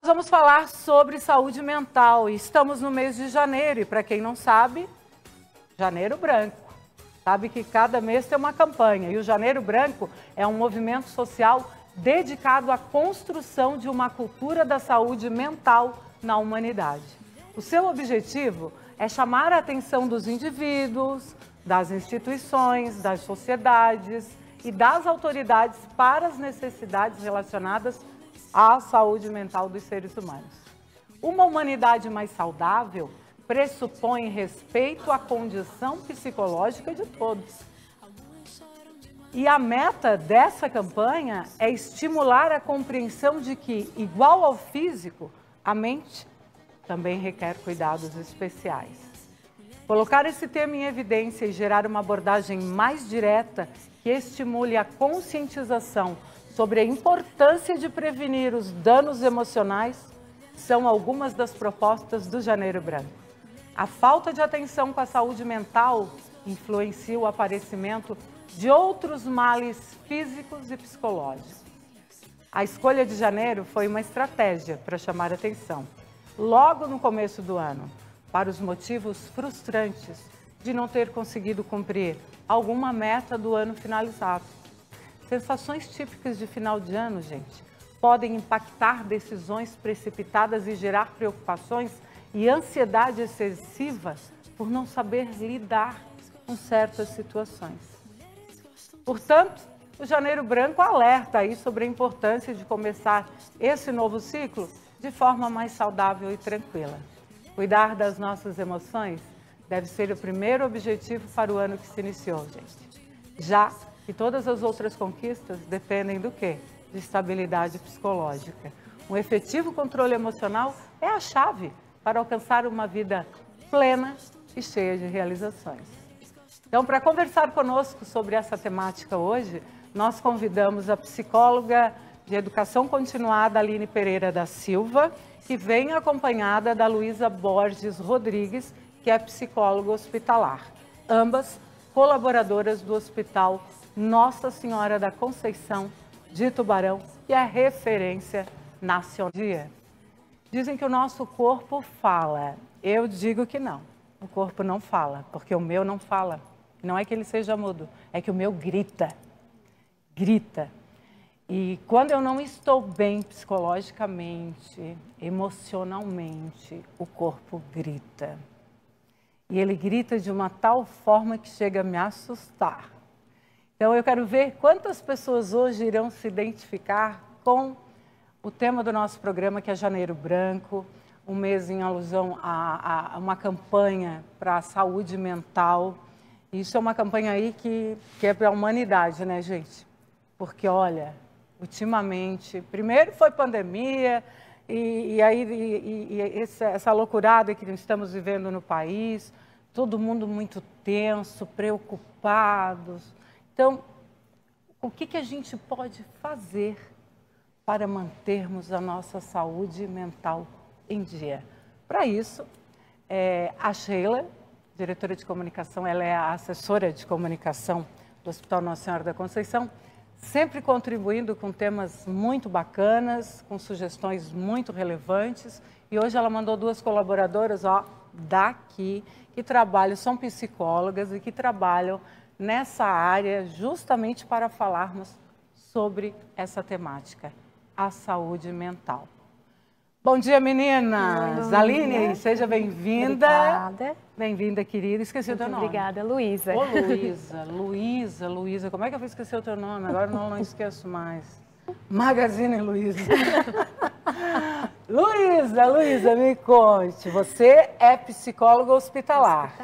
Vamos falar sobre saúde mental. Estamos no mês de janeiro e, para quem não sabe, Janeiro Branco. Sabe que cada mês tem uma campanha e o Janeiro Branco é um movimento social dedicado à construção de uma cultura da saúde mental na humanidade. O seu objetivo é chamar a atenção dos indivíduos, das instituições, das sociedades e das autoridades para as necessidades relacionadas à saúde mental dos seres humanos. Uma humanidade mais saudável pressupõe respeito à condição psicológica de todos. E a meta dessa campanha é estimular a compreensão de que, igual ao físico, a mente também requer cuidados especiais. Colocar esse tema em evidência e gerar uma abordagem mais direta que estimule a conscientização sobre a importância de prevenir os danos emocionais são algumas das propostas do Janeiro Branco. A falta de atenção com a saúde mental influencia o aparecimento de outros males físicos e psicológicos. A escolha de janeiro foi uma estratégia para chamar a atenção, logo no começo do ano, para os motivos frustrantes de não ter conseguido cumprir alguma meta do ano finalizado. Sensações típicas de final de ano, gente, podem impactar decisões precipitadas e gerar preocupações e ansiedade excessiva por não saber lidar com certas situações. Portanto, o Janeiro Branco alerta aí sobre a importância de começar esse novo ciclo de forma mais saudável e tranquila. Cuidar das nossas emoções deve ser o primeiro objetivo para o ano que se iniciou, gente. Já que todas as outras conquistas dependem do quê? De estabilidade psicológica. Um efetivo controle emocional é a chave para alcançar uma vida plena e cheia de realizações. Então, para conversar conosco sobre essa temática hoje, nós convidamos a psicóloga de Educação Continuada, Aline Pereira da Silva, que vem acompanhada da Luísa Borges Rodrigues, que é psicóloga hospitalar. Ambas colaboradoras do Hospital Nossa Senhora da Conceição de Tubarão, que é referência nacional. Dizem que o nosso corpo fala. Eu digo que não. O corpo não fala, porque o meu não fala. Não é que ele seja mudo, é que o meu grita. Grita. E quando eu não estou bem psicologicamente, emocionalmente, o corpo grita. E ele grita de uma tal forma que chega a me assustar. Então eu quero ver quantas pessoas hoje irão se identificar com o tema do nosso programa, que é Janeiro Branco, um mês em alusão a uma campanha para a saúde mental. Isso é uma campanha aí que é para a humanidade, né, gente? Porque, olha, ultimamente, primeiro foi pandemia, e essa loucurada que estamos vivendo no país, todo mundo muito tenso, preocupados. Então, o que a gente pode fazer para mantermos a nossa saúde mental em dia? Para isso, a Sheila, diretora de comunicação, ela é a assessora de comunicação do Hospital Nossa Senhora da Conceição, sempre contribuindo com temas muito bacanas, com sugestões muito relevantes. E hoje ela mandou duas colaboradoras daqui, que trabalham, são psicólogas e que trabalham nessa área justamente para falarmos sobre essa temática, a saúde mental. Bom dia, meninas! Aline, seja bem-vinda. Obrigada. Bem-vinda, querida. Esqueci o teu nome. Obrigada, Luísa. Ô, Luísa. Como é que eu vou esquecer o teu nome? Agora não esqueço mais. Magazine Luísa. Luísa, me conte. Você é psicóloga hospitalar.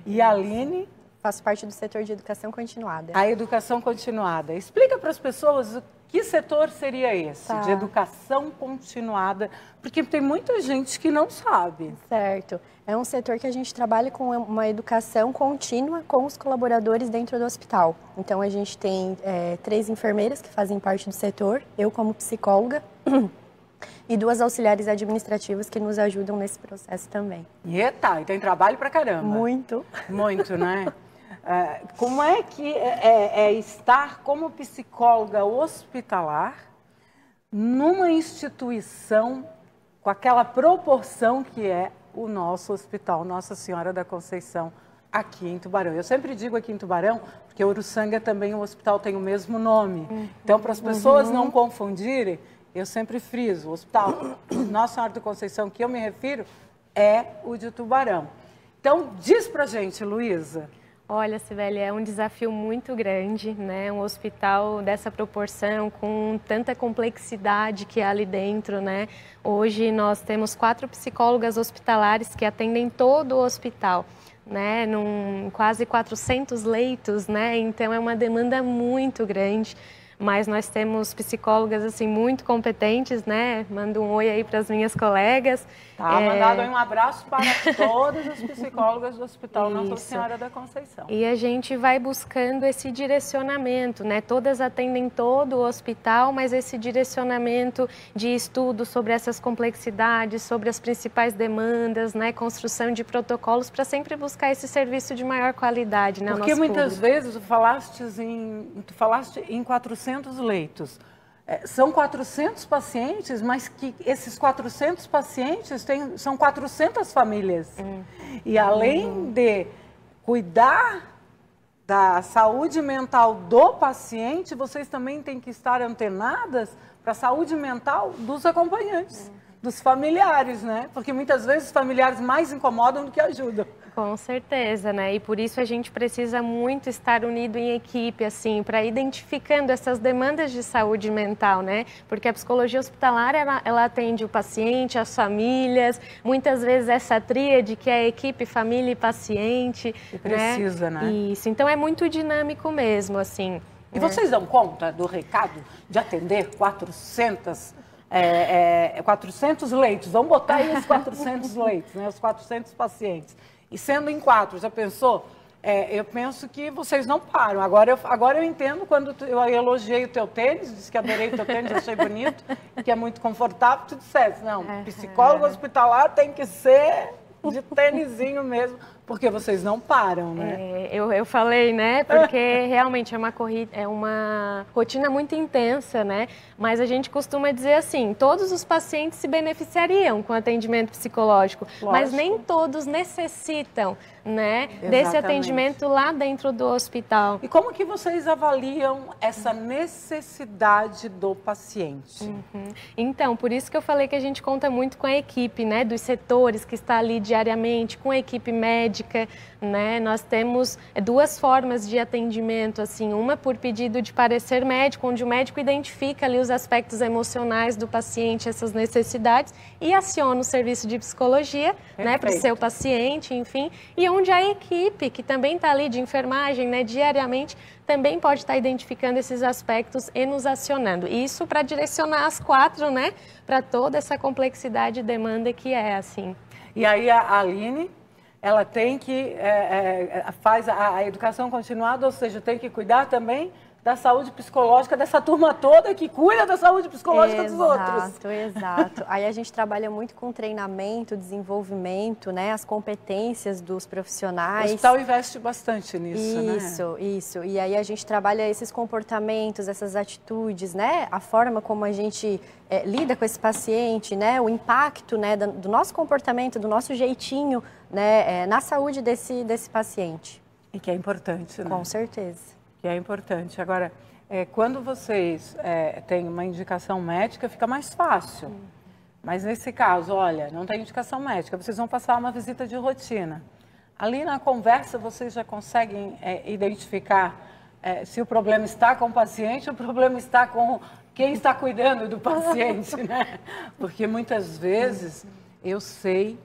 E a Aline? Faço parte do setor de educação continuada. A educação continuada. Explica para as pessoas que setor seria esse, de educação continuada, porque tem muita gente que não sabe. Certo. É um setor que a gente trabalha com uma educação contínua com os colaboradores dentro do hospital. Então, a gente tem 3 enfermeiras que fazem parte do setor, eu como psicóloga, e 2 auxiliares administrativas que nos ajudam nesse processo também. Eita, e tem trabalho pra caramba. Muito. Muito, né? Como é que é estar como psicóloga hospitalar numa instituição com aquela proporção que é o nosso hospital Nossa Senhora da Conceição, aqui em Tubarão. Eu sempre digo aqui em Tubarão, porque Uruçanga também, o hospital tem o mesmo nome. Então, para as pessoas não confundirem, eu sempre friso, o hospital Nossa Senhora da Conceição, que eu me refiro, é o de Tubarão. Então, diz pra gente, Luísa. Olha, Cibele, é um desafio muito grande, né? Um hospital dessa proporção, com tanta complexidade que há ali dentro, né? Hoje nós temos 4 psicólogas hospitalares que atendem todo o hospital, né? Quase 400 leitos, né? Então é uma demanda muito grande. Mas nós temos psicólogas assim muito competentes, né? Mando um oi aí para as minhas colegas. Tá, mandado aí um abraço para todas as psicólogas do Hospital Nossa Senhora da Conceição. E a gente vai buscando esse direcionamento, né? Todas atendem todo o hospital, mas esse direcionamento de estudo sobre essas complexidades, sobre as principais demandas, né? Construção de protocolos para sempre buscar esse serviço de maior qualidade, né? Porque muitas vezes tu falaste em 400 leitos. São 400 pacientes, mas que esses 400 pacientes são 400 famílias. E além de cuidar da saúde mental do paciente, vocês também têm que estar antenadas para a saúde mental dos acompanhantes, dos familiares, né? Porque muitas vezes os familiares mais incomodam do que ajudam. Com certeza, né? E por isso a gente precisa muito estar unido em equipe, assim, para identificando essas demandas de saúde mental, né? Porque a psicologia hospitalar, ela atende o paciente, as famílias, muitas vezes essa tríade que é a equipe, família e paciente. E precisa, né? Isso, então é muito dinâmico mesmo, assim. E vocês dão conta do recado de atender 400 leitos? Vamos botar aí os 400 leitos, né? Os 400 pacientes. E sendo em 4, já pensou? Eu penso que vocês não param. Agora eu entendo quando eu elogiei o teu tênis, disse que adorei o teu tênis, achei bonito, que é muito confortável, tu disseste, não, psicólogo hospitalar tem que ser de tênisinho mesmo, porque vocês não param, né? Eu falei, né? Porque realmente é uma rotina muito intensa, né? Mas a gente costuma dizer assim, todos os pacientes se beneficiariam com atendimento psicológico, mas nem todos necessitam, né? Desse atendimento lá dentro do hospital. E como que vocês avaliam essa necessidade do paciente? Então, por isso que eu falei que a gente conta muito com a equipe, né? Dos setores que está ali diariamente, com a equipe médica, né? Nós temos 2 formas de atendimento, assim, uma por pedido de parecer médico, onde o médico identifica ali os aspectos emocionais do paciente, essas necessidades, e aciona o serviço de psicologia, né, para o seu paciente, enfim, e onde a equipe, que também está ali de enfermagem, né, diariamente, também pode estar identificando esses aspectos e nos acionando. Isso para direcionar as 4, né, para toda essa complexidade e demanda que é, assim. E aí a Aline, ela tem que, faz a educação continuada, ou seja, tem que cuidar também da saúde psicológica dessa turma toda que cuida da saúde psicológica dos outros. Exato. Aí a gente trabalha muito com treinamento, desenvolvimento, né, as competências dos profissionais. O hospital investe bastante nisso, né? Isso. E aí a gente trabalha esses comportamentos, essas atitudes, né, a forma como a gente lida com esse paciente, né, o impacto, né, do nosso comportamento, do nosso jeitinho, né, na saúde desse paciente. E que é importante, né? Com certeza. Que é importante. Agora, quando vocês têm uma indicação médica, fica mais fácil. Mas nesse caso, olha, não tem indicação médica, vocês vão passar uma visita de rotina. Ali na conversa, vocês já conseguem identificar se o problema está com o paciente ou o problema está com quem está cuidando do paciente, né? Porque muitas vezes eu sei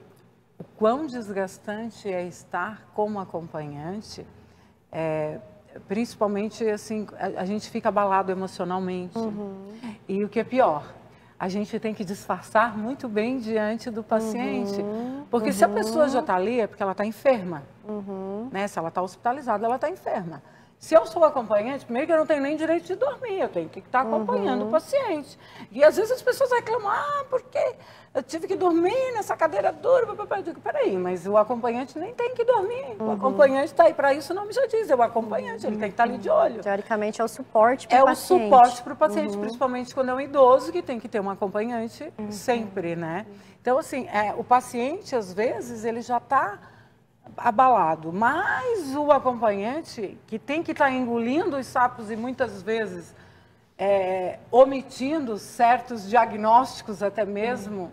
o quão desgastante é estar como acompanhante, principalmente, assim, a gente fica abalado emocionalmente. E o que é pior, a gente tem que disfarçar muito bem diante do paciente. Porque se a pessoa já está ali, é porque ela está enferma. Né? Se ela está hospitalizada, ela está enferma. Se eu sou acompanhante, primeiro que eu não tenho nem direito de dormir, eu tenho que estar acompanhando o paciente. E às vezes as pessoas reclamam, porque eu tive que dormir nessa cadeira dura. Eu digo, peraí, mas o acompanhante nem tem que dormir. O acompanhante está aí para isso, o nome já diz, é o acompanhante, ele tem que estar ali de olho. Teoricamente é o suporte para o paciente. É o suporte para o paciente, principalmente quando é um idoso, que tem que ter um acompanhante sempre, né? Então, assim, o paciente, às vezes, ele já está abalado, mas o acompanhante, que tem que estar engolindo os sapos e muitas vezes omitindo certos diagnósticos até mesmo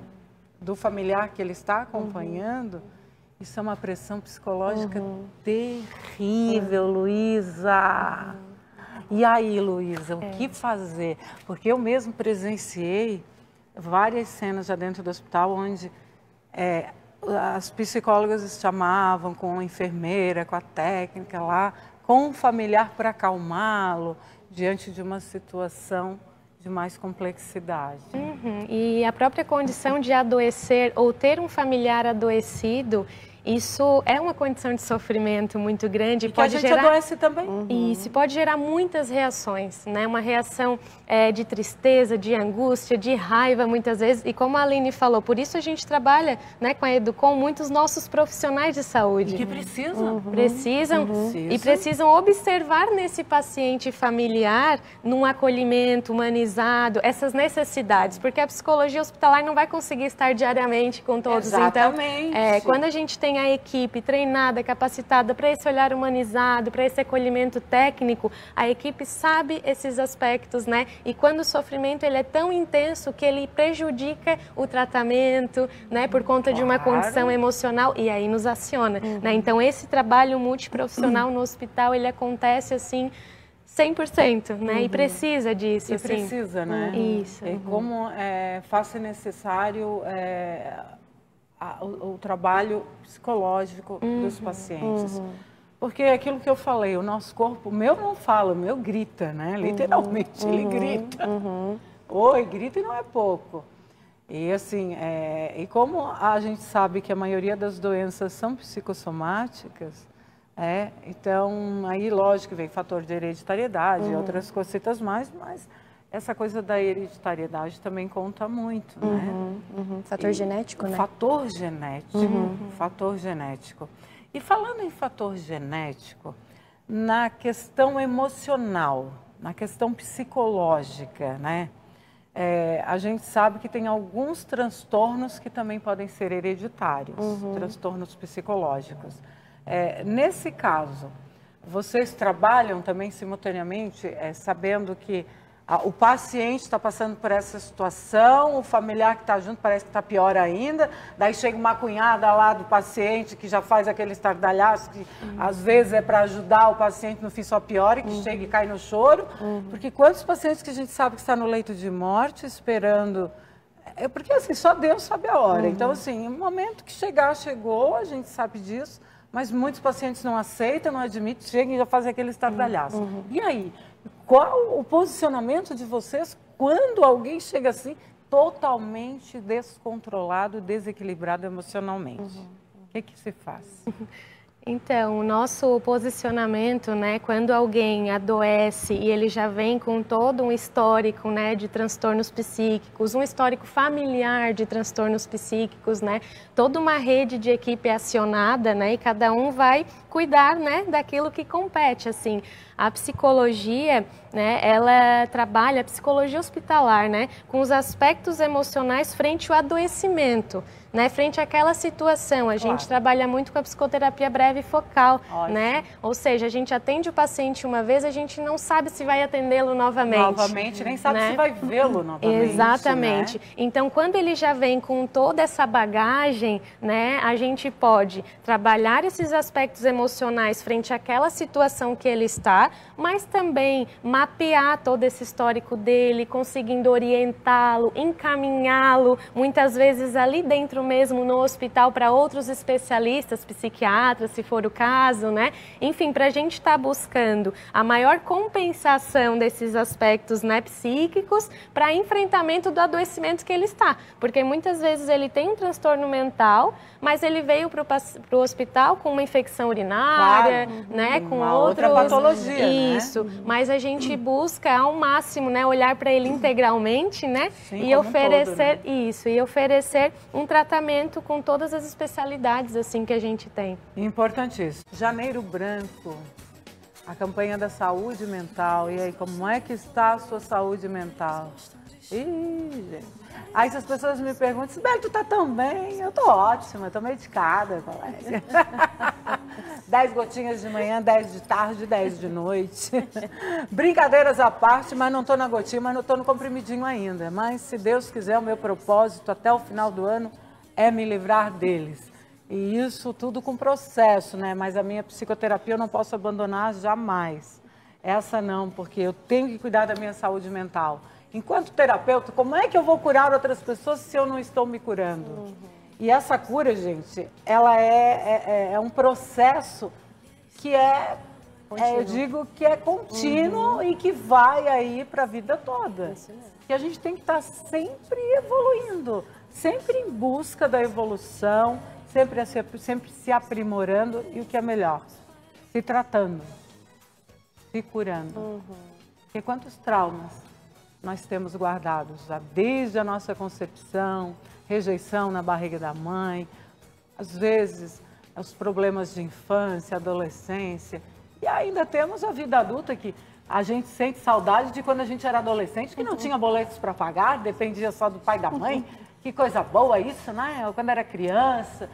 do familiar que ele está acompanhando, isso é uma pressão psicológica terrível, Luísa. E aí, Luísa, o que fazer? Porque eu mesmo presenciei várias cenas já dentro do hospital onde as psicólogas chamavam com a enfermeira, com a técnica lá, com um familiar para acalmá-lo diante de uma situação de mais complexidade. E a própria condição de adoecer ou ter um familiar adoecido, isso é uma condição de sofrimento muito grande. E que a gente adoece também. Isso pode gerar muitas reações, né? Uma reação de tristeza, de angústia, de raiva muitas vezes. E como a Aline falou, por isso a gente trabalha, né, com a Educom muitos nossos profissionais de saúde. E que precisam. E precisam observar nesse paciente familiar, num acolhimento humanizado, essas necessidades. Porque a psicologia hospitalar não vai conseguir estar diariamente com todos. Exatamente. Então, quando a gente tem a equipe treinada, capacitada para esse olhar humanizado, para esse acolhimento técnico, a equipe sabe esses aspectos, né? E quando o sofrimento ele é tão intenso que ele prejudica o tratamento, né? Por conta de uma condição emocional, e aí nos aciona, né? Então esse trabalho multiprofissional no hospital, ele acontece assim 100%, né? E precisa disso, e assim. precisa, né? Isso. E como faz necessário o trabalho psicológico dos pacientes. Porque é aquilo que eu falei, o nosso corpo, o meu não fala, o meu grita, né? Literalmente, ele grita. Oi, grita e não é pouco. E assim, e como a gente sabe que a maioria das doenças são psicossomáticas, então aí lógico que vem fator de hereditariedade e outras cositas mais, mas essa coisa da hereditariedade também conta muito, né? Fator genético, né? Fator genético, fator genético. E falando em fator genético, na questão emocional, na questão psicológica, né? A gente sabe que tem alguns transtornos que também podem ser hereditários, transtornos psicológicos. Nesse caso, vocês trabalham também simultaneamente, sabendo que o paciente está passando por essa situação, o familiar que está junto parece que está pior ainda, daí chega uma cunhada lá do paciente que já faz aquele estardalhaço, que às vezes é para ajudar o paciente, no fim só piora, e que chega e cai no choro, porque quantos pacientes que a gente sabe que está no leito de morte esperando, porque assim, só Deus sabe a hora, então assim, o momento que chegar, chegou, a gente sabe disso, mas muitos pacientes não aceitam, não admitem, chegam e já fazem aquele estardalhaço. E aí? Qual o posicionamento de vocês quando alguém chega assim, totalmente descontrolado, desequilibrado emocionalmente? O que se faz? Então, o nosso posicionamento, né, quando alguém adoece e ele já vem com todo um histórico, né, de transtornos psíquicos, um histórico familiar de transtornos psíquicos, né, toda uma rede de equipe acionada, né, e cada um vai cuidar, né, daquilo que compete, assim. A psicologia, né, ela trabalha, a psicologia hospitalar, né, com os aspectos emocionais frente ao adoecimento, né, frente àquela situação. A gente trabalha muito com a psicoterapia breve e focal, né, ou seja, a gente atende o paciente uma vez, a gente não sabe se vai atendê-lo novamente. Novamente, nem sabe se vai vê-lo novamente. Exatamente. Né? Então, quando ele já vem com toda essa bagagem, né, a gente pode trabalhar esses aspectos emocionais frente àquela situação que ele está, mas também mapear todo esse histórico dele, conseguindo orientá-lo, encaminhá-lo, muitas vezes ali dentro mesmo no hospital para outros especialistas, psiquiatras, se for o caso, né? Enfim, para a gente estar buscando a maior compensação desses aspectos, né, psíquicos para enfrentamento do adoecimento que ele está. Porque muitas vezes ele tem um transtorno mental, mas ele veio para o hospital com uma infecção urinária, né, com outra patologia, isso, né? Mas a gente busca ao máximo, né, olhar para ele integralmente, né, Sim, e oferecer todo, né? isso, e oferecer um tratamento com todas as especialidades assim que a gente tem. Importantíssimo. Janeiro Branco, a campanha da saúde mental. E aí, como é que está a sua saúde mental? Ih, gente. Aí se as pessoas me perguntam, Sibeli, tu tá tão bem? Eu tô ótima, tô medicada, colega. 10 gotinhas de manhã, 10 de tarde, 10 de noite. Brincadeiras à parte, mas não tô na gotinha, mas não tô no comprimidinho ainda. Mas se Deus quiser, o meu propósito até o final do ano é me livrar deles. E isso tudo com processo, né? Mas a minha psicoterapia eu não posso abandonar jamais. Essa não, porque eu tenho que cuidar da minha saúde mental. Enquanto terapeuta, como é que eu vou curar outras pessoas se eu não estou me curando? E essa cura, gente, ela é um processo que eu digo que é contínuo e que vai aí para a vida toda. E a gente tem que estar sempre evoluindo, sempre em busca da evolução, sempre se aprimorando e o que é melhor, se tratando, se curando. Porque quantos traumas nós temos guardados, desde a nossa concepção, rejeição na barriga da mãe, às vezes os problemas de infância, adolescência, e ainda temos a vida adulta que a gente sente saudade de quando a gente era adolescente, que não tinha boletos para pagar, dependia só do pai e da mãe. Que coisa boa isso, né? Quando era criança.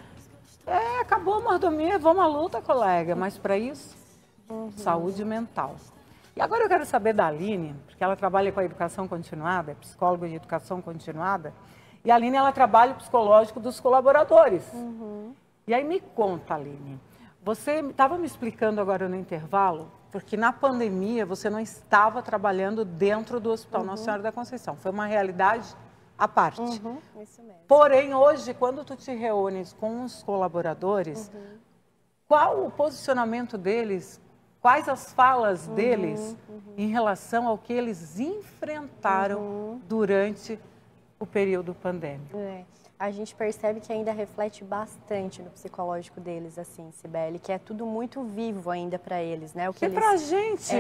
Acabou a mordomia, vamos à luta, colega, mas para isso, saúde mental. E agora eu quero saber da Aline, porque ela trabalha com a educação continuada, é psicóloga de educação continuada, e a Aline, ela trabalha o psicológico dos colaboradores. E aí me conta, Aline, você estava me explicando agora no intervalo, porque na pandemia você não estava trabalhando dentro do Hospital Nossa Senhora da Conceição, foi uma realidade à parte. Isso mesmo. Porém, hoje, quando tu te reúnes com os colaboradores, qual o posicionamento deles? Quais as falas deles em relação ao que eles enfrentaram durante o período pandêmico? A gente percebe que ainda reflete bastante no psicológico deles, assim, Sibeli, que é tudo muito vivo ainda para eles, né? O que eles... pra gente,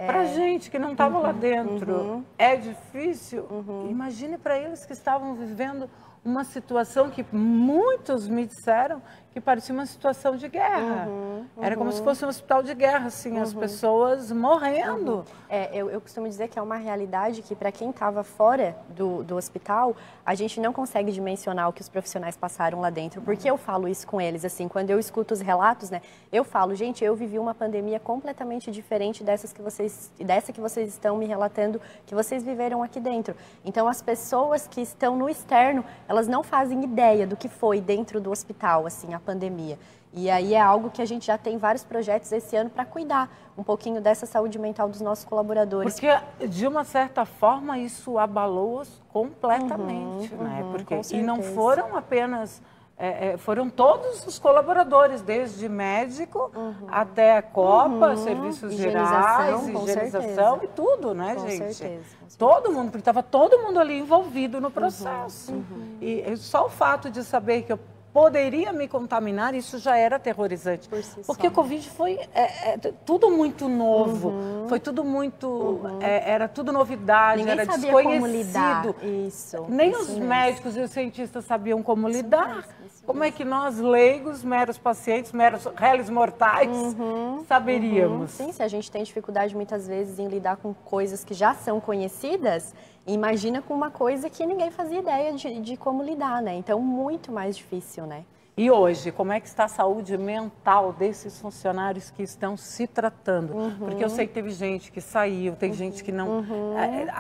pra gente que não estava lá dentro, é difícil. Imagine para eles que estavam vivendo uma situação que muitos me disseram que parecia uma situação de guerra. Era como se fosse um hospital de guerra, assim, as pessoas morrendo. Eu costumo dizer que é uma realidade que, para quem estava fora do hospital, a gente não consegue dimensionar o que os profissionais passaram lá dentro. Porque eu falo isso com eles, assim, quando eu escuto os relatos, né? Eu falo, gente, eu vivi uma pandemia completamente diferente dessa que vocês estão me relatando, que vocês viveram aqui dentro. Então, as pessoas que estão no externo, elas não fazem ideia do que foi dentro do hospital, assim, a pandemia. E aí é algo que a gente já tem vários projetos esse ano para cuidar um pouquinho dessa saúde mental dos nossos colaboradores. Porque, de uma certa forma, isso abalou-os completamente, né? Porque, e não foram apenas... foram todos os colaboradores, desde médico até a Copa, serviços gerais, higienização e tudo, né, gente? Com certeza. Todo mundo, porque estava todo mundo ali envolvido no processo. E só o fato de saber que eu poderia me contaminar, isso já era aterrorizante. Porque o Covid foi tudo muito novo, foi tudo muito, era tudo novidade, ninguém era sabia desconhecido. Como lidar. Isso, Nem isso os mesmo. médicos e os cientistas sabiam como lidar. Como é que nós, leigos, meros pacientes, meros réis mortais, saberíamos? Sim, se a gente tem dificuldade muitas vezes em lidar com coisas que já são conhecidas, imagina com uma coisa que ninguém fazia ideia de como lidar, né? Então, muito mais difícil, né? E hoje, como é que está a saúde mental desses funcionários que estão se tratando? Porque eu sei que teve gente que saiu, tem gente que não...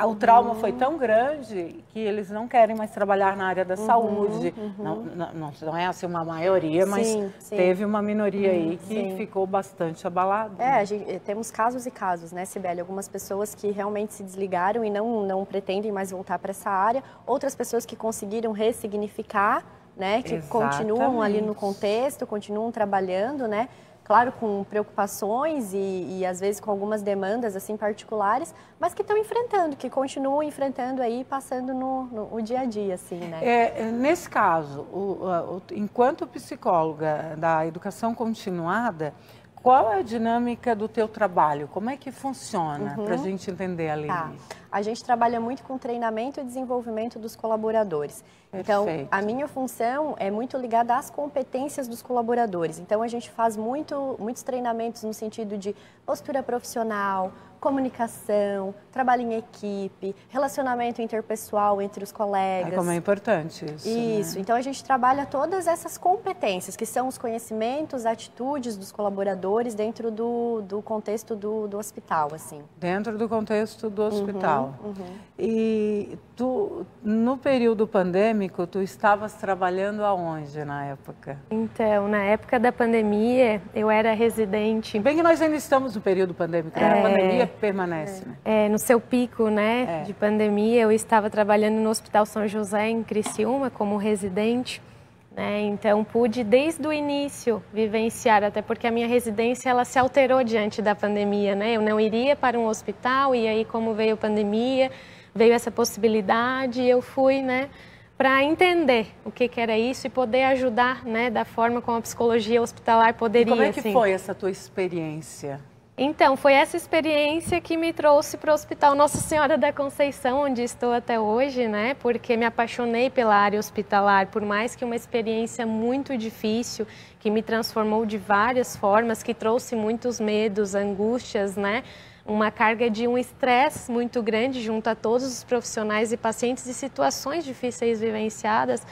O trauma foi tão grande que eles não querem mais trabalhar na área da saúde. Não é assim uma maioria, mas sim. teve uma minoria aí que ficou bastante abalada. Temos casos e casos, né, Sibeli? Algumas pessoas que realmente se desligaram e não pretendem mais voltar para essa área. Outras pessoas que conseguiram ressignificar, né, que Exatamente. continuam ali no contexto, continuam trabalhando, né, claro, com preocupações e às vezes com algumas demandas assim particulares, mas que estão enfrentando, que continuam enfrentando aí, passando no dia a dia, assim, né? Nesse caso, enquanto psicóloga da educação continuada, qual é a dinâmica do teu trabalho? Como é que funciona, para a gente entender ali? Tá. A gente trabalha muito com treinamento e desenvolvimento dos colaboradores. Então, a minha função é muito ligada às competências dos colaboradores. Então, a gente faz muitos treinamentos no sentido de postura profissional, comunicação, trabalho em equipe, relacionamento interpessoal entre os colegas. Como é importante isso. Isso. Né? Então, a gente trabalha todas essas competências, que são os conhecimentos, atitudes dos colaboradores dentro do contexto do hospital, assim. Dentro do contexto do hospital. E tu, no período pandêmico, tu estavas trabalhando aonde na época? Então, na época da pandemia, eu era residente... Bem que nós ainda estamos no período pandêmico, né? A pandemia permanece, né? No seu pico, né, de pandemia, eu estava trabalhando no Hospital São José, em Criciúma, como residente, né? Então, pude, desde o início, vivenciar, até porque a minha residência, ela se alterou diante da pandemia, né? Eu não iria para um hospital, e aí, como veio a pandemia, veio essa possibilidade, eu fui, né, para entender o que era isso e poder ajudar, né, da forma como a psicologia hospitalar poderia. E como é que assim. foi essa tua experiência? Então, foi essa experiência que me trouxe para o Hospital Nossa Senhora da Conceição, onde estou até hoje, né? Porque me apaixonei pela área hospitalar, por mais que uma experiência muito difícil, que me transformou de várias formas, que trouxe muitos medos, angústias, né? Uma carga de um estresse muito grande junto a todos os profissionais e pacientes e situações difíceis vivenciadas.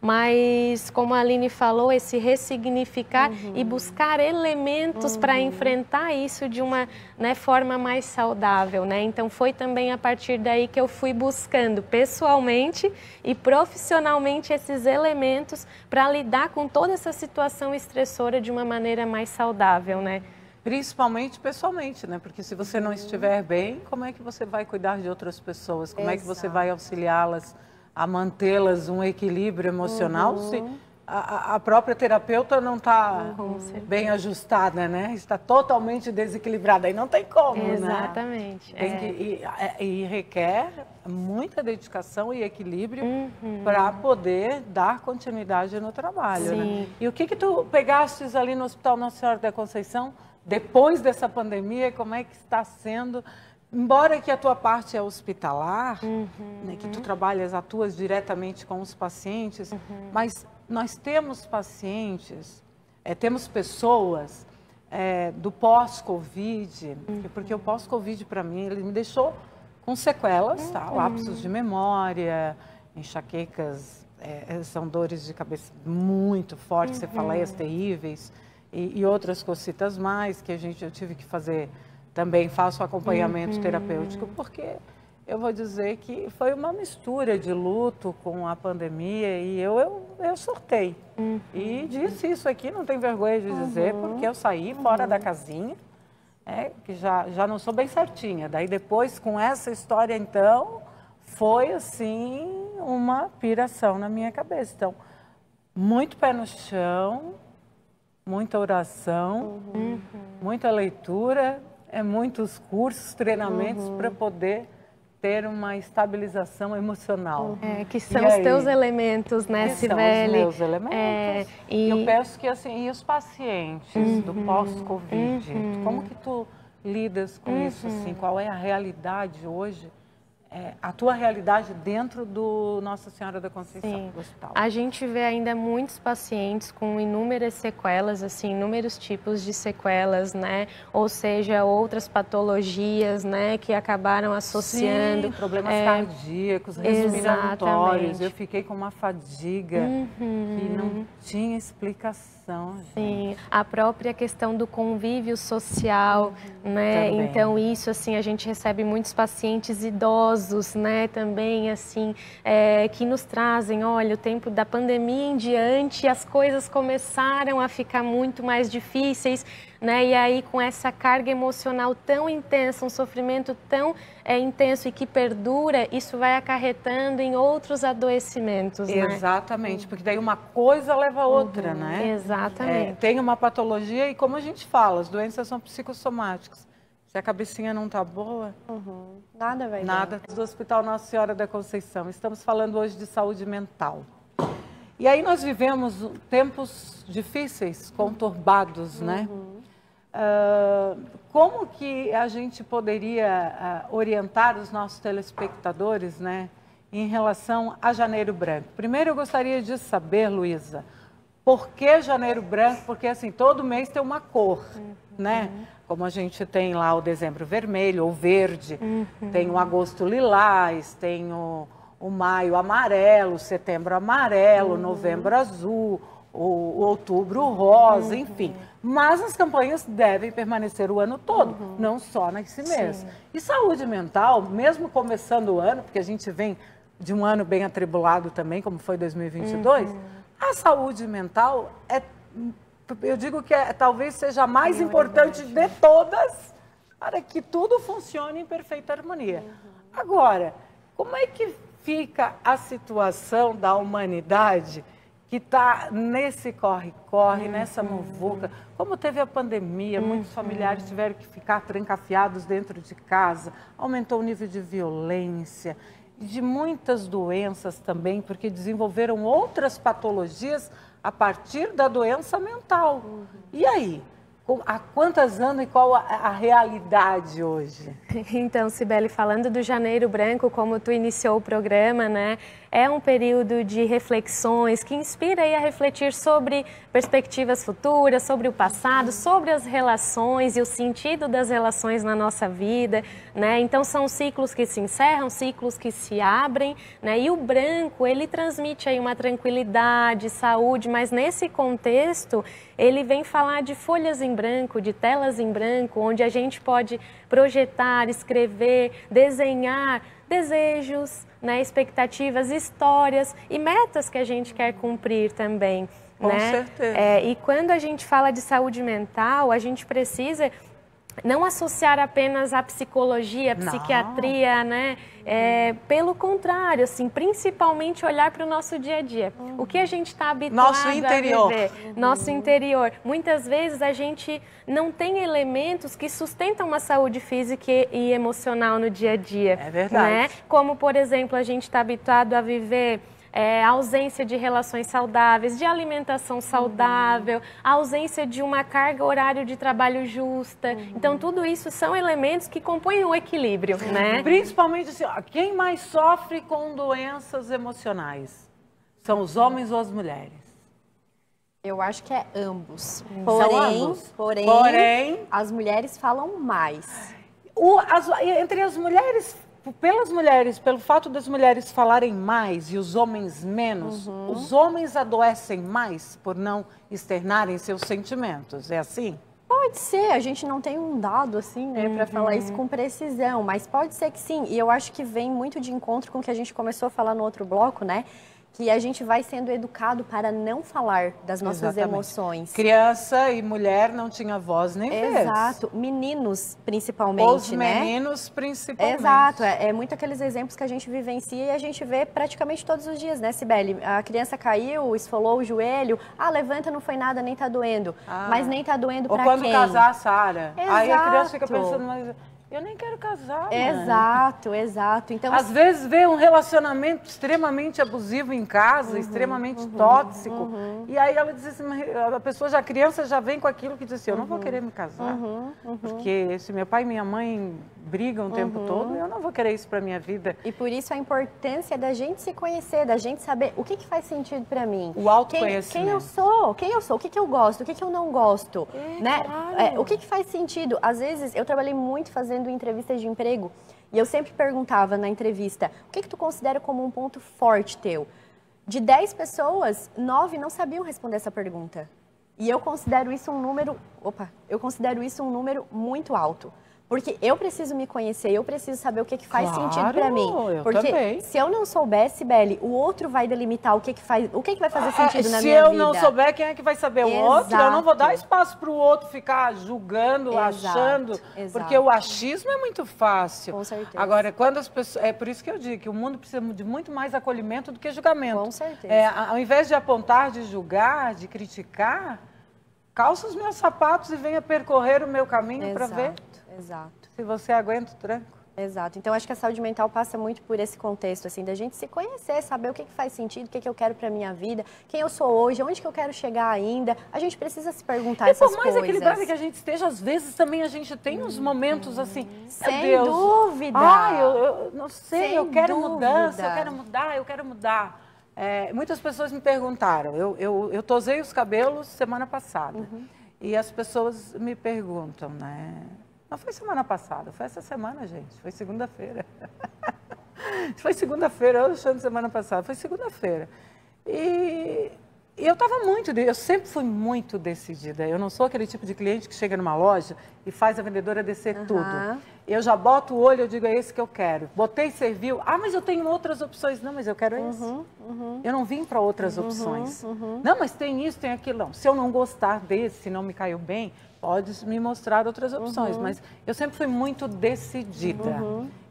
Mas, como a Aline falou, esse ressignificar e buscar elementos para enfrentar isso de uma, né, forma mais saudável, né? Então, foi também a partir daí que eu fui buscando pessoalmente e profissionalmente esses elementos para lidar com toda essa situação estressora de uma maneira mais saudável, né? Principalmente pessoalmente, né? Porque se você não estiver bem, como é que você vai cuidar de outras pessoas? Como é que você vai auxiliá-las a mantê-las um equilíbrio emocional se a própria terapeuta não está bem ajustada, né? Está totalmente desequilibrada. Aí não tem como, Exatamente. né? E requer muita dedicação e equilíbrio para poder dar continuidade no trabalho, né? E o que tu pegastes ali no Hospital Nossa Senhora da Conceição, depois dessa pandemia, como é que está sendo? Embora que a tua parte é hospitalar, né, que tu atuas diretamente com os pacientes, mas nós temos pacientes, temos pessoas do pós-Covid, porque o pós-Covid para mim, ele me deixou com sequelas, tá? Lapsos de memória, enxaquecas, são dores de cabeça muito fortes, cefaleias terríveis e outras cositas mais que eu tive que fazer. Também faço acompanhamento terapêutico, porque eu vou dizer que foi uma mistura de luto com a pandemia e eu surtei. E disse isso aqui, não tenho vergonha de dizer, porque eu saí fora da casinha, que já não sou bem certinha. Daí depois, com essa história, então, foi assim uma piração na minha cabeça. Então, muito pé no chão, muita oração, muita leitura, muitos cursos, treinamentos para poder ter uma estabilização emocional. Que são os teus elementos, né, Cibele? São os meus elementos. E eu penso que, assim, e os pacientes do pós-Covid, como que tu lidas com isso, assim? Qual é a realidade hoje? A tua realidade dentro do Nossa Senhora da Conceição, do hospital. A gente vê ainda muitos pacientes com inúmeras sequelas, assim, inúmeros tipos de sequelas, né? Ou seja, outras patologias, né, que acabaram associando. Sim, problemas cardíacos, respiratórios. Eu fiquei com uma fadiga que não tinha explicação. Sim, a própria questão do convívio social, né? Também. Então, isso, assim, a gente recebe muitos pacientes idosos, né, também, assim, que nos trazem, olha, o tempo da pandemia em diante, as coisas começaram a ficar muito mais difíceis, né? E aí com essa carga emocional tão intensa, um sofrimento tão intenso e que perdura, isso vai acarretando em outros adoecimentos, né? Exatamente, porque daí uma coisa leva a outra, né? Exatamente. Tem uma patologia e como a gente fala, as doenças são psicossomáticas. Se a cabecinha não tá boa, nada vai nada. Do Hospital Nossa Senhora da Conceição. Estamos falando hoje de saúde mental. E aí nós vivemos tempos difíceis, conturbados, né? Como que a gente poderia orientar os nossos telespectadores, né, em relação a Janeiro Branco? Primeiro eu gostaria de saber, Luísa, por que Janeiro Branco? Porque assim, todo mês tem uma cor, né? Como a gente tem lá o dezembro vermelho ou verde, tem o agosto lilás, tem o maio amarelo, setembro amarelo, novembro azul, o outubro rosa, enfim. Mas as campanhas devem permanecer o ano todo, não só nesse mês. Sim. E saúde mental, mesmo começando o ano, porque a gente vem de um ano bem atribulado também, como foi 2022, a saúde mental eu digo que talvez seja a mais importante de todas para que tudo funcione em perfeita harmonia. Agora, como é que fica a situação da humanidade que está nesse corre-corre, nessa muvuca? Como teve a pandemia, muitos familiares tiveram que ficar trancafiados dentro de casa, aumentou o nível de violência, de muitas doenças também, porque desenvolveram outras patologias a partir da doença mental. E aí? Há quantos anos e qual a realidade hoje? Então, Cibele, falando do Janeiro Branco, como tu iniciou o programa, né? É um período de reflexões que inspira aí a refletir sobre perspectivas futuras, sobre o passado, sobre as relações e o sentido das relações na nossa vida, né? Então, são ciclos que se encerram, ciclos que se abrem, né? E o branco, ele transmite aí uma tranquilidade, saúde, mas nesse contexto, ele vem falar de folhas em branco, de telas em branco, onde a gente pode projetar, escrever, desenhar desejos, né, expectativas, histórias e metas que a gente quer cumprir também. Com né? certeza. E quando a gente fala de saúde mental, a gente precisa não associar apenas a psicologia, a psiquiatria, né? Pelo contrário, assim, principalmente olhar para o nosso dia a dia. O que a gente está habituado nosso interior. a viver. Nosso interior. Muitas vezes a gente não tem elementos que sustentam uma saúde física e emocional no dia a dia. É verdade. Né? Como, por exemplo, a gente está habituado a viver a ausência de relações saudáveis, de alimentação saudável, a ausência de uma carga horária de trabalho justa. Então, tudo isso são elementos que compõem o equilíbrio, né? Principalmente assim, quem mais sofre com doenças emocionais? São os homens ou as mulheres? Eu acho que é ambos. Porém, as mulheres falam mais. Entre as mulheres, pelas mulheres, pelo fato das mulheres falarem mais e os homens menos, os homens adoecem mais por não externarem seus sentimentos, é assim? Pode ser, a gente não tem um dado assim, né, para falar isso com precisão, mas pode ser que sim. E eu acho que vem muito de encontro com o que a gente começou a falar no outro bloco, né? Que a gente vai sendo educado para não falar das nossas emoções. Criança e mulher não tinha voz nem vez. Exato. Meninos, principalmente, os meninos, principalmente. Exato. É muito aqueles exemplos que a gente vivencia e a gente vê praticamente todos os dias, né, Cibele? A criança caiu, esfolou o joelho. Levanta, não foi nada, nem tá doendo. Mas nem tá doendo pra quem? Ou quando casar, Sara. Aí a criança fica pensando, mas eu nem quero casar, Exato. Então, às vezes vê um relacionamento extremamente abusivo em casa, extremamente tóxico, e aí ela diz assim, a criança já vem com aquilo que diz assim, eu não vou querer me casar, porque se meu pai e minha mãe brigam o tempo todo, eu não vou querer isso para minha vida. E por isso a importância da gente se conhecer, da gente saber o que faz sentido para mim. O autoconhecimento. Quem eu sou, o que eu gosto, o que eu não gosto, né? Claro. O que faz sentido? Às vezes, eu trabalhei muito fazendo entrevistas de emprego e eu sempre perguntava na entrevista, o que tu considera como um ponto forte teu? De 10 pessoas, 9 não sabiam responder essa pergunta. E eu considero isso um número muito alto. Porque eu preciso me conhecer, eu preciso saber o que faz sentido para mim. Porque também. Se eu não souber, Cibele, o outro vai delimitar o que vai fazer sentido na minha vida. Se eu não souber, quem é que vai saber? O outro? Eu não vou dar espaço para o outro ficar julgando, achando. Porque o achismo é muito fácil. Com certeza. Agora, quando as pessoas... É por isso que eu digo que o mundo precisa de muito mais acolhimento do que julgamento. Com certeza. Ao invés de apontar, de julgar, de criticar, calça os meus sapatos e venha percorrer o meu caminho para ver. Exato. Se você aguenta o tranco. Exato. Então, acho que a saúde mental passa muito por esse contexto, assim, da gente se conhecer, saber o que faz sentido, o que eu quero para minha vida, quem eu sou hoje, onde que eu quero chegar ainda. A gente precisa se perguntar essas coisas. E por mais equilibrada que a gente esteja, às vezes também a gente tem uns momentos assim, sem dúvida. Eu não sei, eu quero mudança, eu quero mudar. Muitas pessoas me perguntaram, eu tosei os cabelos semana passada. E as pessoas me perguntam, né? Não foi semana passada, foi essa semana, gente. Foi segunda-feira. Foi segunda-feira, eu achando semana passada. Foi segunda-feira. E eu sempre fui muito decidida. Eu não sou aquele tipo de cliente que chega numa loja e faz a vendedora descer tudo. Eu já boto o olho, eu digo, é esse que eu quero. Botei, serviu. Ah, mas eu tenho outras opções. Não, mas eu quero esse. Eu não vim para outras opções. Não, mas tem isso, tem aquilo. Não. Se eu não gostar desse, se não me caiu bem, pode me mostrar outras opções. Mas eu sempre fui muito decidida.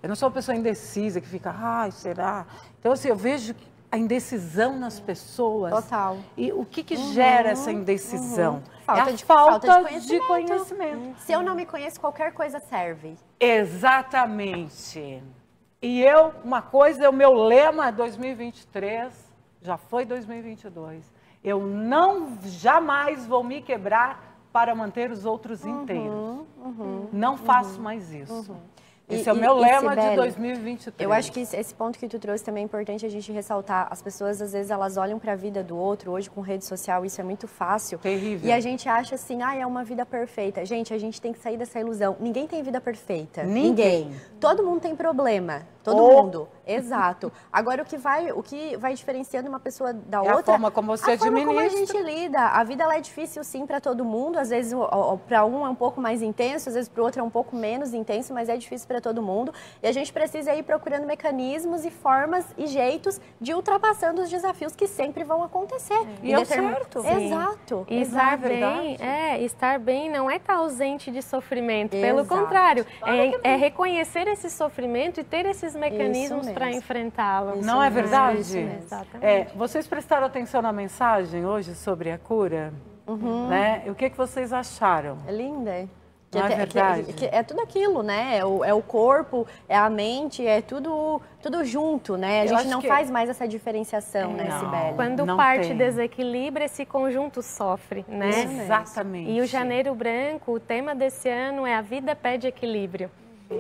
Eu não sou uma pessoa indecisa que fica, será? Então, assim, eu vejo a indecisão nas pessoas. Total. E o que gera essa indecisão? Falta de conhecimento. Se eu não me conheço, qualquer coisa serve. Exatamente. E uma coisa, o meu lema é 2023, já foi 2022. Eu jamais vou me quebrar para manter os outros inteiros. Não faço mais isso. Esse é o meu lema, Cibele, de 2023. Eu acho que esse ponto que tu trouxe também é importante a gente ressaltar. As pessoas, às vezes, elas olham para a vida do outro. Hoje, com rede social, isso é muito fácil. Terrível. E a gente acha assim, é uma vida perfeita. Gente, a gente tem que sair dessa ilusão. Ninguém tem vida perfeita. Ninguém. Todo mundo tem problema. Todo mundo. Exato. Agora, o que vai diferenciando uma pessoa da outra... a forma como você administra. A forma como a gente lida. A vida, ela é difícil, sim, para todo mundo. Às vezes, para um é um pouco mais intenso, às vezes, para o outro é um pouco menos intenso, mas é difícil para todo mundo. E a gente precisa ir procurando mecanismos e formas e jeitos de ir ultrapassando os desafios que sempre vão acontecer. E é certo. Exato. E estar bem não é estar ausente de sofrimento. Pelo contrário, é reconhecer esse sofrimento e ter esses mecanismos para enfrentá-lo. Não é verdade? Exatamente. Vocês prestaram atenção na mensagem hoje sobre a cura? Né? E o que vocês acharam? É linda. Não é verdade? É tudo aquilo, né? É o corpo, é a mente, é tudo junto, né? A gente não faz mais essa diferenciação, né, Cibele? Quando parte desequilibra, esse conjunto sofre, né? Exatamente. E o Janeiro Branco, o tema desse ano é A Vida Pede Equilíbrio.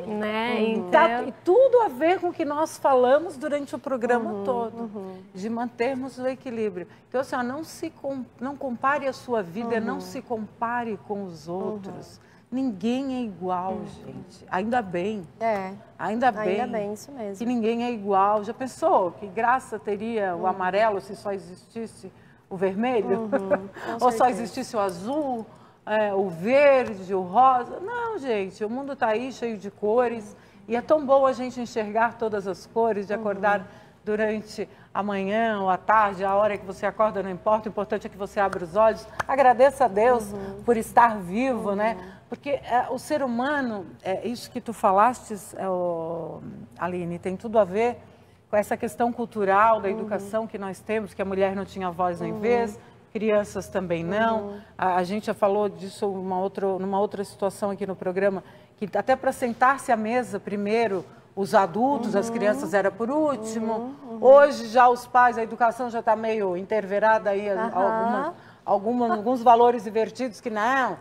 Né? Então... E tudo a ver com o que nós falamos durante o programa todo, de mantermos o equilíbrio. Então, assim, não compare a sua vida, não se compare com os outros. Ninguém é igual, gente. Ainda bem. Ainda bem, isso mesmo. Que ninguém é igual. Já pensou que graça teria o amarelo se só existisse o vermelho? Ou só existisse o azul? O verde, o rosa. Não, gente, o mundo está aí cheio de cores e é tão bom a gente enxergar todas as cores, de acordar durante a manhã ou a tarde, a hora que você acorda não importa, o importante é que você abra os olhos, agradeça a Deus por estar vivo, né? Porque o ser humano, isso que tu falaste, Aline, tem tudo a ver com essa questão cultural da educação que nós temos, que a mulher não tinha voz nem vez, crianças também não. A gente já falou disso numa outra situação aqui no programa, que até para sentar-se à mesa primeiro, os adultos, as crianças era por último. Hoje já os pais, a educação já está meio interverada aí, alguns valores invertidos que não.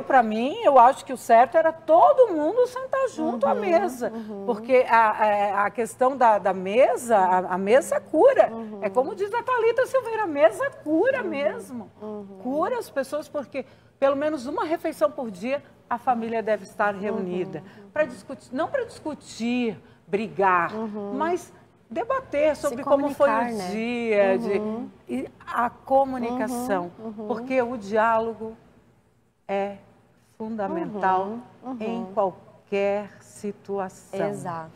Para mim, eu acho que o certo era todo mundo sentar junto à mesa, porque a questão da mesa, a mesa cura. É como diz a Thalita Silveira, a mesa cura mesmo. Cura as pessoas, porque pelo menos uma refeição por dia a família deve estar reunida. Não para discutir, brigar, mas debater sobre como foi o dia, a comunicação, porque o diálogo é fundamental em qualquer situação. Exato.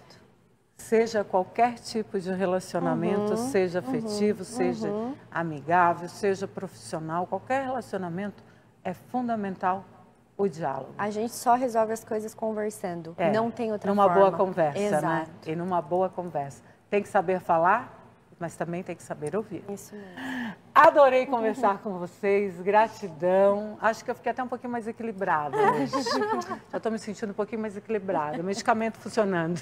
Seja qualquer tipo de relacionamento, seja afetivo, seja amigável, seja profissional, qualquer relacionamento é fundamental o diálogo. A gente só resolve as coisas conversando, não tem outra numa forma. Boa conversa, Exato. né? E numa boa conversa. Tem que saber falar, mas também tem que saber ouvir. Isso mesmo. Adorei conversar com vocês, gratidão. Acho que eu fiquei até um pouquinho mais equilibrada hoje. Já estou me sentindo um pouquinho mais equilibrada. Medicamento funcionando.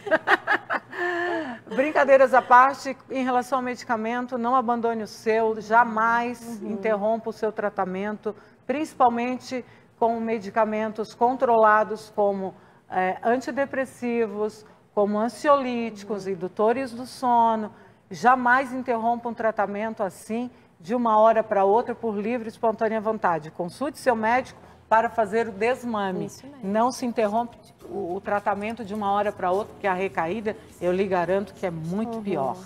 Brincadeiras à parte, em relação ao medicamento, não abandone o seu, jamais interrompa o seu tratamento, principalmente com medicamentos controlados como antidepressivos, como ansiolíticos, indutores do sono. Jamais interrompa um tratamento assim, de uma hora para outra, por livre e espontânea vontade. Consulte seu médico para fazer o desmame. Não se interrompe o tratamento de uma hora para outra, porque a recaída, eu lhe garanto que é muito pior.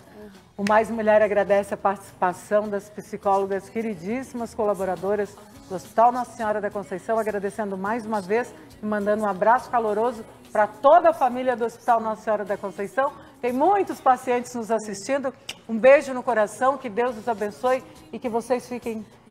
O Mais Mulher agradece a participação das psicólogas queridíssimas, colaboradoras do Hospital Nossa Senhora da Conceição, agradecendo mais uma vez e mandando um abraço caloroso para toda a família do Hospital Nossa Senhora da Conceição. Tem muitos pacientes nos assistindo. Um beijo no coração, que Deus os abençoe e que vocês fiquem